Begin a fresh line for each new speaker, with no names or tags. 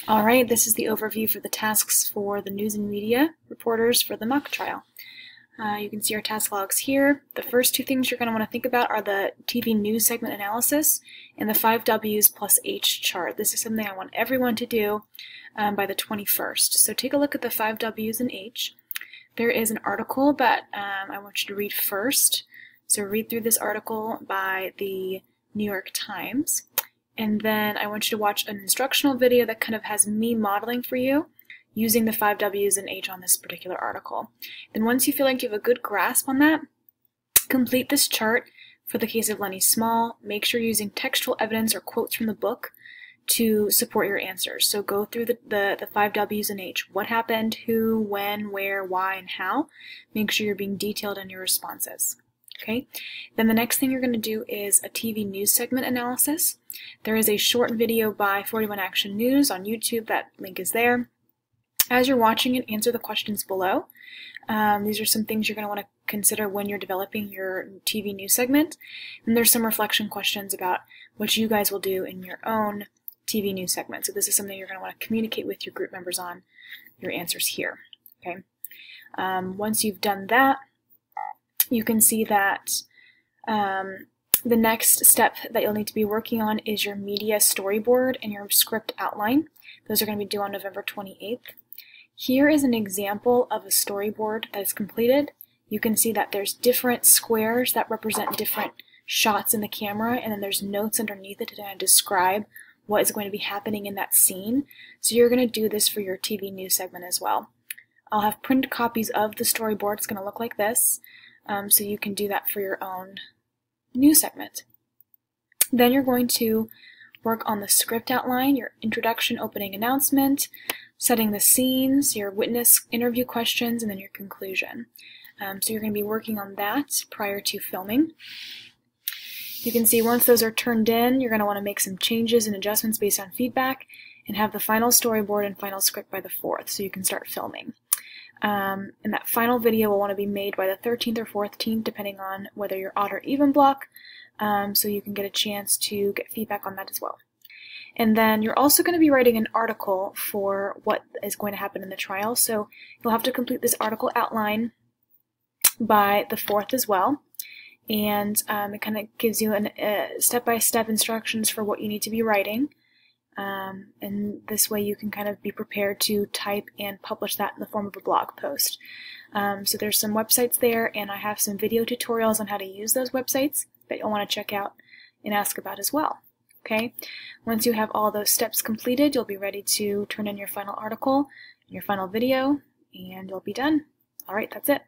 All right, this is the overview for the tasks for the news and media reporters for the mock trial. You can see our task logs here. The first two things you're going to want to think about are the TV news segment analysis and the 5 W's plus H chart. This is something I want everyone to do by the 21st. So take a look at the 5 W's and H. There is an article that I want you to read first. So read through this article by the New York Times. And then I want you to watch an instructional video that kind of has me modeling for you using the 5 W's and H on this particular article. Then once you feel like you have a good grasp on that, complete this chart for the case of Lenny Small. Make sure you're using textual evidence or quotes from the book to support your answers. So go through the 5 W's and H. What happened, who, when, where, why, and how. Make sure you're being detailed in your responses. Okay, then the next thing you're going to do is a TV news segment analysis. There is a short video by 41 Action News on YouTube. That link is there. As you're watching it, answer the questions below. These are some things you're going to want to consider when you're developing your TV news segment. And there's some reflection questions about what you guys will do in your own TV news segment. So this is something you're going to want to communicate with your group members on your answers here. Okay. Once you've done that, you can see that the next step that you'll need to be working on is your media storyboard and your script outline. Those are going to be due on November 28th. Here is an example of a storyboard that is completed. You can see that there's different squares that represent different shots in the camera, and then there's notes underneath it to kind of describe what is going to be happening in that scene. So you're going to do this for your TV news segment as well. I'll have printed copies of the storyboard. It's going to look like this. So you can do that for your own news segment. Then you're going to work on the script outline, your introduction, opening announcement, setting the scenes, your witness interview questions, and then your conclusion. So you're going to be working on that prior to filming. You can see once those are turned in, you're going to want to make some changes and adjustments based on feedback and have the final storyboard and final script by the 4th so you can start filming. And that final video will want to be made by the 13th or 14th, depending on whether you're odd or even block, so you can get a chance to get feedback on that as well. And then you're also going to be writing an article for what is going to happen in the trial, so you'll have to complete this article outline by the 4th as well. And it kind of gives you step-by-step instructions for what you need to be writing. And this way you can kind of be prepared to type and publish that in the form of a blog post. So there's some websites there, and I have some video tutorials on how to use those websites that you'll want to check out and ask about as well. Okay, once you have all those steps completed, you'll be ready to turn in your final article, your final video, and you'll be done. All right, that's it.